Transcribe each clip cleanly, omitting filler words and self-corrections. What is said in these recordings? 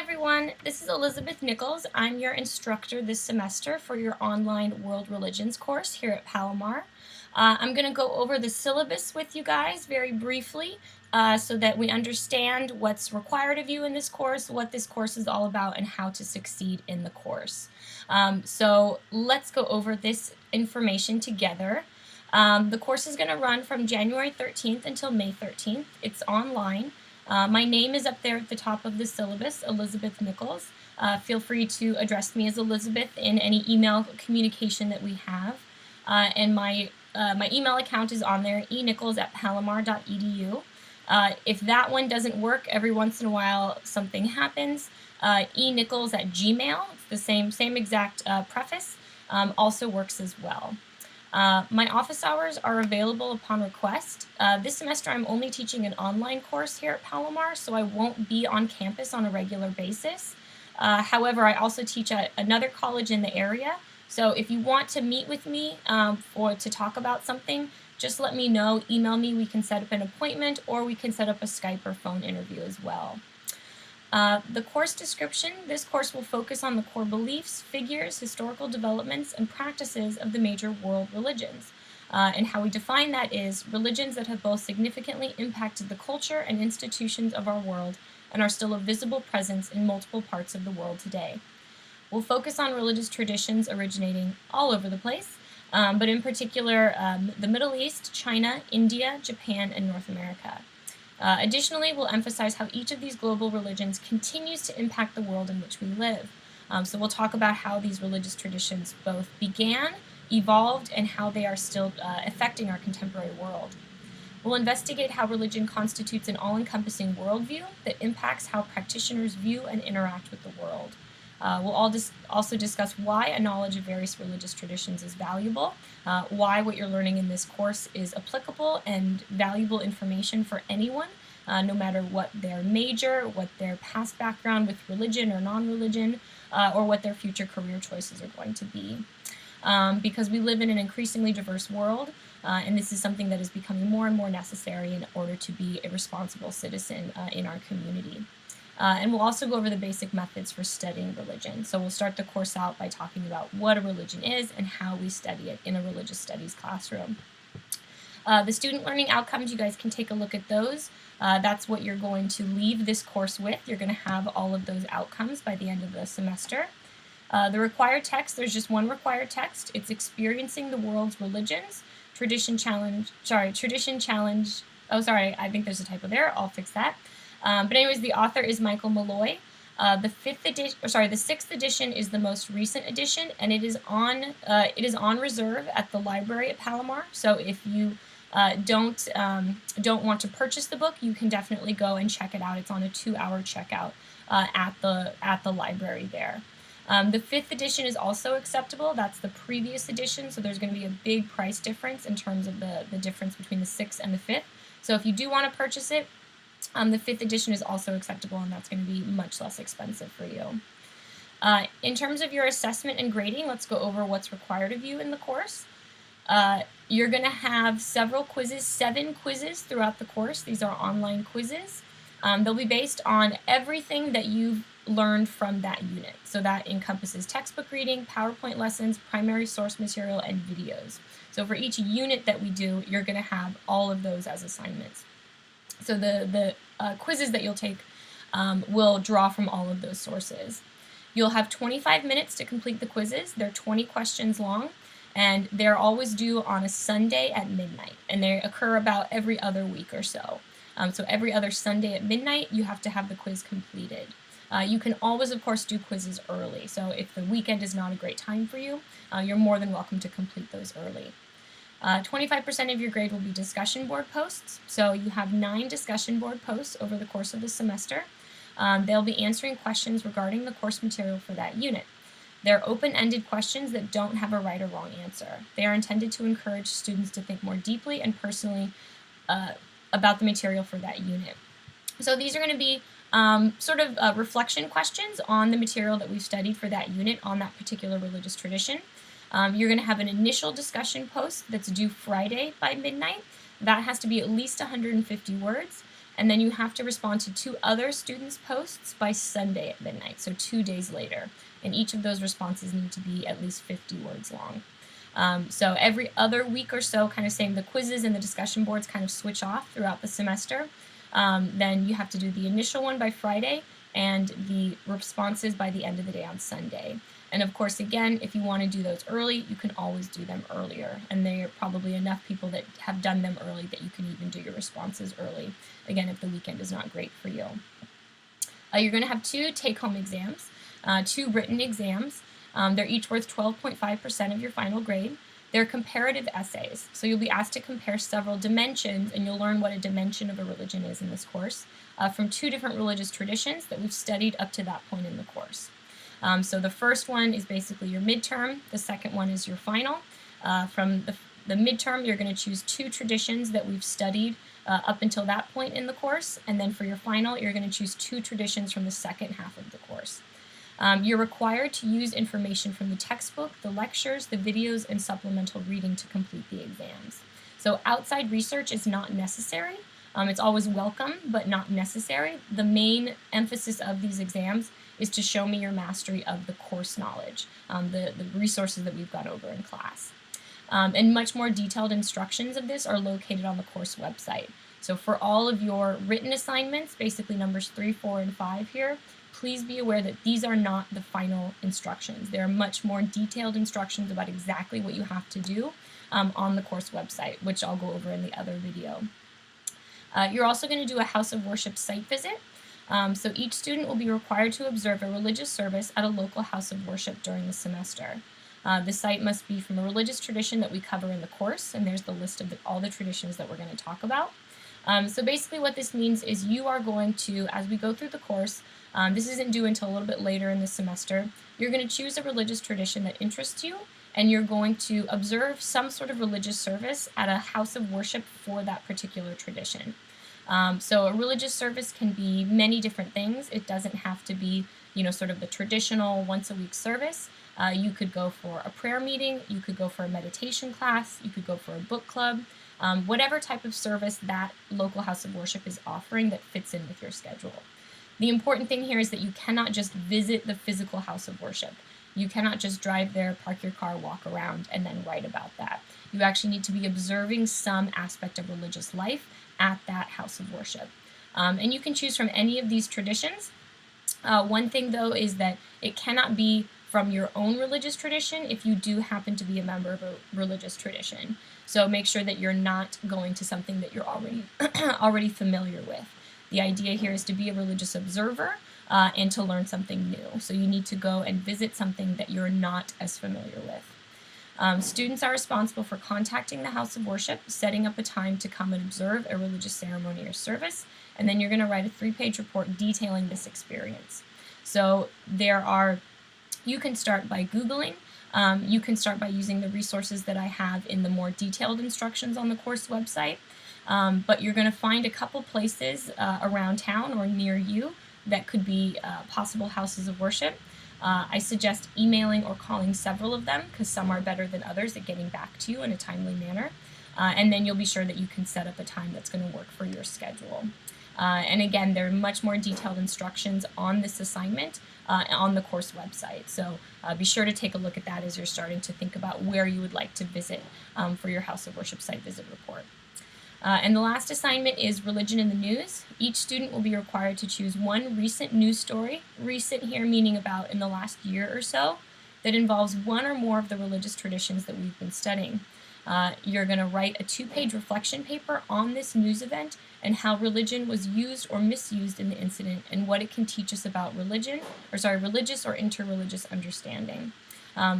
everyone, this is Elizabeth Nichols. I'm your instructor this semester for your online World Religions course here at Palomar. I'm going to go over the syllabus with you guys very briefly so that we understand what's required of you in this course, what this course is all about, and how to succeed in the course. So let's go over this information together. The course is going to run from January 13th until May 13th. It's online. My name is up there at the top of the syllabus, Elizabeth Nichols. Feel free to address me as Elizabeth in any email communication that we have. And my email account is on there, enichols@palomar.edu. If that one doesn't work, every once in a while something happens. enichols@gmail, it's the same exact preface, also works as well. My office hours are available upon request. This semester I'm only teaching an online course here at Palomar, so I won't be on campus on a regular basis. However, I also teach at another college in the area, so if you want to meet with me or to talk about something, just let me know, email me, we can set up an appointment, or we can set up a Skype or phone interview as well. The course description, this course will focus on the core beliefs, figures, historical developments, and practices of the major world religions. And how we define that is religions that have both significantly impacted the culture and institutions of our world and are still a visible presence in multiple parts of the world today. We'll focus on religious traditions originating all over the place, but in particular the Middle East, China, India, Japan, and North America. Additionally, we'll emphasize how each of these global religions continues to impact the world in which we live. So we'll talk about how these religious traditions both began, evolved, and how they are still affecting our contemporary world. We'll investigate how religion constitutes an all-encompassing worldview that impacts how practitioners view and interact with the world. We'll also discuss why a knowledge of various religious traditions is valuable, why what you're learning in this course is applicable and valuable information for anyone, no matter what their major, what their past background with religion or non-religion, or what their future career choices are going to be. Because we live in an increasingly diverse world, and this is something that is becoming more and more necessary in order to be a responsible citizen in our community. And we'll also go over the basic methods for studying religion. So we'll start the course out by talking about what a religion is and how we study it in a religious studies classroom. The student learning outcomes, you guys can take a look at those. That's what you're going to leave this course with. You're going to have all of those outcomes by the end of the semester. The required text, there's just one required text. It's Experiencing the World's Religions, Tradition Challenge, I think there's a typo there, I'll fix that. But anyways, the author is Michael Malloy. The sixth edition is the most recent edition, and it is on reserve at the library at Palomar. So if you don't want to purchase the book, you can definitely go and check it out. It's on a 2-hour checkout at the library there. The 5th edition is also acceptable. That's the previous edition, so there's going to be a big price difference in terms of the difference between the 6th and the 5th. So if you do want to purchase it, the 5th edition is also acceptable, and that's going to be much less expensive for you. In terms of your assessment and grading, let's go over what's required of you in the course. You're going to have several quizzes, 7 quizzes throughout the course. These are online quizzes. They'll be based on everything that you've learned from that unit. So that encompasses textbook reading, PowerPoint lessons, primary source material, and videos. So for each unit that we do, you're going to have all of those as assignments. So the quizzes that you'll take will draw from all of those sources. You'll have 25 minutes to complete the quizzes. They're 20 questions long, and they're always due on a Sunday at midnight, and they occur about every other week or so. So every other Sunday at midnight, you have to have the quiz completed. You can always, of course, do quizzes early. So if the weekend is not a great time for you, you're more than welcome to complete those early. 25% of your grade will be discussion board posts. So you have 9 discussion board posts over the course of the semester. They'll be answering questions regarding the course material for that unit. They're open-ended questions that don't have a right or wrong answer. They are intended to encourage students to think more deeply and personally about the material for that unit. So these are going to be reflection questions on the material that we've studied for that unit on that particular religious tradition. You're going to have an initial discussion post that's due Friday by midnight. That has to be at least 150 words. and then you have to respond to 2 other students' posts by Sunday at midnight, so 2 days later. And each of those responses need to be at least 50 words long. So every other week or so, kind of saying the quizzes and the discussion boards kind of switch off throughout the semester. Then you have to do the initial one by Friday and the responses by the end of the day on Sunday. And of course, again, if you want to do those early, you can always do them earlier. And there are probably enough people that have done them early that you can even do your responses early, again, if the weekend is not great for you. You're going to have 2 take-home exams, 2 written exams. They're each worth 12.5% of your final grade. They're comparative essays, so you'll be asked to compare several dimensions, and you'll learn what a dimension of a religion is in this course, from 2 different religious traditions that we've studied up to that point in the course. So the first one is basically your midterm, the second one is your final. From the midterm, you're going to choose 2 traditions that we've studied up until that point in the course, and then for your final, you're going to choose 2 traditions from the second half of the course. You're required to use information from the textbook, the lectures, the videos, and supplemental reading to complete the exams. So outside research is not necessary. It's always welcome, but not necessary. The main emphasis of these exams is to show me your mastery of the course knowledge, the resources that we've gone over in class. And much more detailed instructions of this are located on the course website. So for all of your written assignments, basically numbers 3, 4, and 5 here, please be aware that these are not the final instructions. There are much more detailed instructions about exactly what you have to do on the course website, which I'll go over in the other video. You're also going to do a house of worship site visit. So each student will be required to observe a religious service at a local house of worship during the semester. The site must be from a religious tradition that we cover in the course, and there's the list of all the traditions that we're going to talk about. So basically what this means is you are going to, as we go through the course, this isn't due until a little bit later in the semester, you're going to choose a religious tradition that interests you, and you're going to observe some sort of religious service at a house of worship for that particular tradition. So a religious service can be many different things. It doesn't have to be, sort of the traditional once-a-week service. You could go for a prayer meeting, you could go for a meditation class, you could go for a book club, whatever type of service that local house of worship is offering that fits in with your schedule. The important thing here is that you cannot just visit the physical house of worship. You cannot just drive there, park your car, walk around, and then write about that. You actually need to be observing some aspect of religious life at that house of worship. And you can choose from any of these traditions. One thing, though, is that it cannot be from your own religious tradition if you do happen to be a member of a religious tradition. So make sure that you're not going to something that you're already familiar with. The idea here is to be a religious observer and to learn something new. So you need to go and visit something that you're not as familiar with. Students are responsible for contacting the house of worship, setting up a time to come and observe a religious ceremony or service, and then you're going to write a 3-page report detailing this experience. So you can start by Googling. You can start by using the resources that I have in the more detailed instructions on the course website. But you're going to find a couple places around town or near you that could be possible houses of worship. I suggest emailing or calling several of them because some are better than others at getting back to you in a timely manner. And then you'll be sure that you can set up a time that's going to work for your schedule. And again, there are much more detailed instructions on this assignment on the course website. So be sure to take a look at that as you're starting to think about where you would like to visit for your house of worship site visit report. And the last assignment is religion in the news. Each student will be required to choose one recent news story, recent here meaning about in the last year or so, that involves one or more of the religious traditions that we've been studying. You're going to write a 2-page reflection paper on this news event and how religion was used or misused in the incident and what it can teach us about religious or interreligious understanding.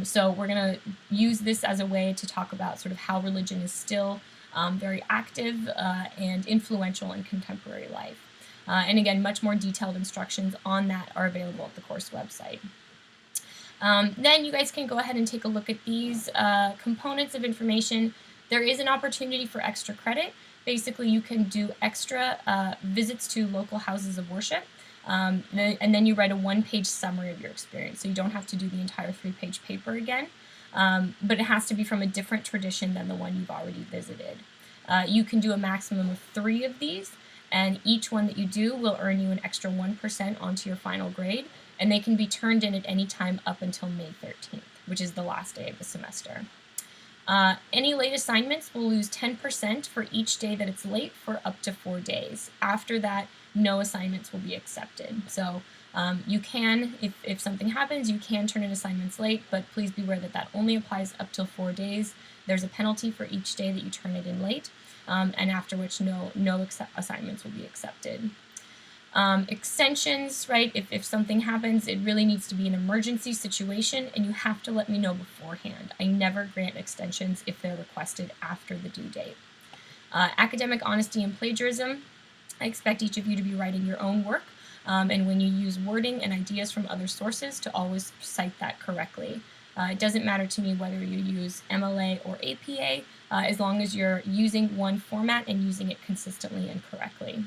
So we're going to use this as a way to talk about sort of how religion is still very active and influential in contemporary life. And again, much more detailed instructions on that are available at the course website. Then you guys can go ahead and take a look at these components of information. There is an opportunity for extra credit. Basically, you can do extra visits to local houses of worship, and then you write a 1-page summary of your experience. So you don't have to do the entire 3-page paper again, but it has to be from a different tradition than the one you've already visited. You can do a maximum of 3 of these, and each one that you do will earn you an extra 1% onto your final grade, and they can be turned in at any time up until May 13th, which is the last day of the semester. Any late assignments will lose 10% for each day that it's late for up to 4 days. After that, no assignments will be accepted. So you can, if something happens, you can turn in assignments late, but please be aware that that only applies up till 4 days. There's a penalty for each day that you turn it in late, and after which no assignments will be accepted. Extensions, right? If something happens, it really needs to be an emergency situation, and you have to let me know beforehand. I never grant extensions if they're requested after the due date. Academic honesty and plagiarism. I expect each of you to be writing your own work, and when you use wording and ideas from other sources, to always cite that correctly. It doesn't matter to me whether you use MLA or APA, as long as you're using one format and using it consistently and correctly.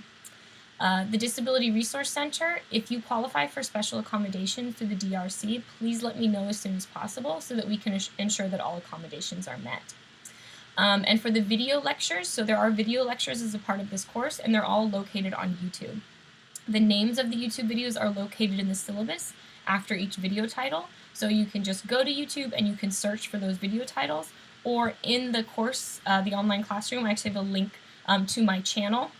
The Disability Resource Center, if you qualify for special accommodations through the DRC, please let me know as soon as possible so that we can ensure that all accommodations are met. And for the video lectures, so there are video lectures as a part of this course, and they're all located on YouTube. The names of the YouTube videos are located in the syllabus after each video title, so you can just go to YouTube and you can search for those video titles, or in the course, the online classroom, I actually have a link to my channel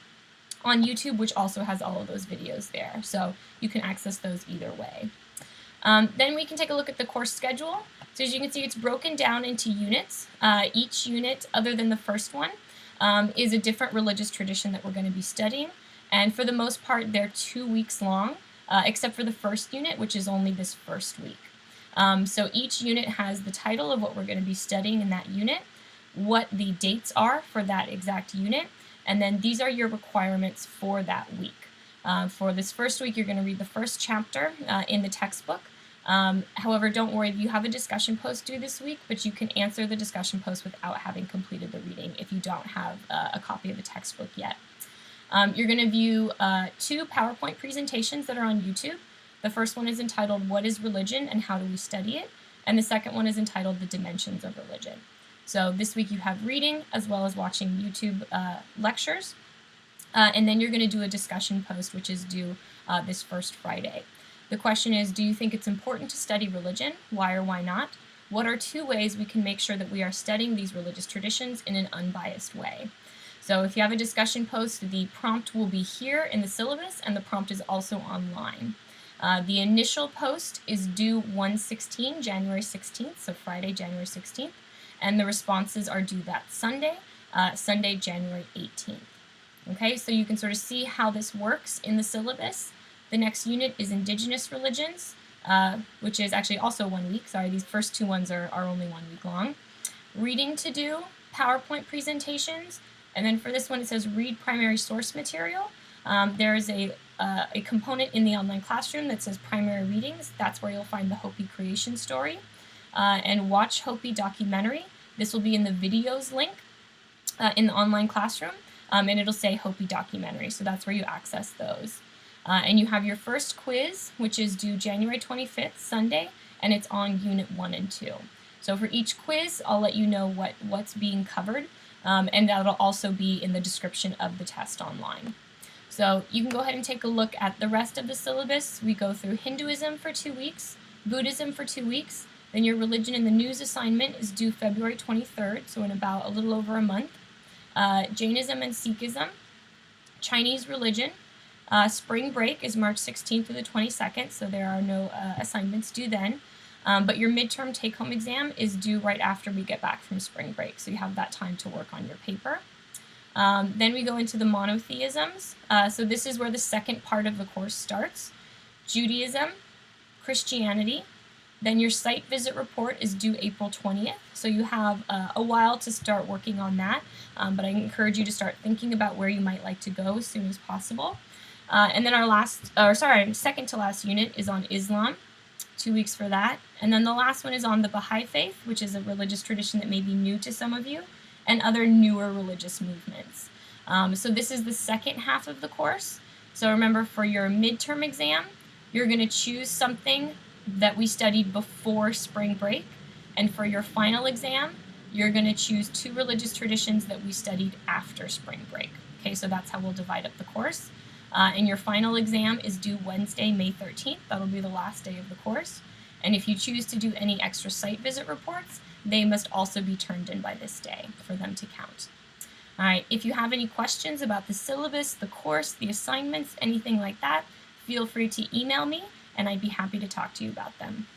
on YouTube, which also has all of those videos there, so you can access those either way. Then we can take a look at the course schedule. So as you can see, it's broken down into units. Each unit, other than the first one, is a different religious tradition that we're going to be studying, and for the most part, they're 2 weeks long, except for the first unit, which is only this first week. So each unit has the title of what we're going to be studying in that unit, what the dates are for that exact unit, and then these are your requirements for that week. For this first week, you're going to read the first chapter in the textbook. However, don't worry if you have a discussion post due this week, but you can answer the discussion post without having completed the reading if you don't have a copy of the textbook yet. You're going to view 2 PowerPoint presentations that are on YouTube. The first one is entitled, What is Religion and How Do We Study It? And the second one is entitled, The Dimensions of Religion. So this week you have reading as well as watching YouTube lectures. And then you're going to do a discussion post, which is due this first Friday. The question is, do you think it's important to study religion? Why or why not? What are 2 ways we can make sure that we are studying these religious traditions in an unbiased way? So if you have a discussion post, the prompt will be here in the syllabus, and the prompt is also online. The initial post is due 1/16, January 16th, so Friday, January 16th, and the responses are due that Sunday, Sunday, January 18th. Okay, so you can sort of see how this works in the syllabus. The next unit is Indigenous Religions, which is actually also 1 week. Sorry, these first 2 ones are only 1 week long. Reading to do, PowerPoint presentations, and then for this one it says read primary source material. There is a component in the online classroom that says primary readings. That's where you'll find the Hopi creation story. And watch Hopi documentary. This will be in the videos link in the online classroom, and it'll say Hopi documentary, so that's where you access those. And you have your first quiz, which is due January 25th, Sunday, and it's on Unit 1 and 2. So for each quiz, I'll let you know what's being covered, and that'll also be in the description of the test online. So you can go ahead and take a look at the rest of the syllabus. We go through Hinduism for 2 weeks, Buddhism for 2 weeks, then your religion in the news assignment is due February 23rd, so in about a little over a month. Jainism and Sikhism, Chinese religion. Spring break is March 16th through the 22nd, so there are no assignments due then. But your midterm take-home exam is due right after we get back from spring break, so you have that time to work on your paper. Then we go into the monotheisms. So this is where the second part of the course starts. Judaism, Christianity. Then your site visit report is due April 20th, so you have a while to start working on that, but I encourage you to start thinking about where you might like to go as soon as possible. And then our second to last unit is on Islam, 2 weeks for that. And then the last one is on the Baha'i faith, which is a religious tradition that may be new to some of you, and other newer religious movements. So this is the second half of the course. So remember, for your midterm exam, you're going to choose something that we studied before spring break, and for your final exam, you're going to choose 2 religious traditions that we studied after spring break. Okay, so that's how we'll divide up the course. And your final exam is due Wednesday, May 13th. That'll be the last day of the course. And if you choose to do any extra site visit reports, they must also be turned in by this day for them to count. All right, if you have any questions about the syllabus, the course, the assignments, anything like that, feel free to email me and I'd be happy to talk to you about them.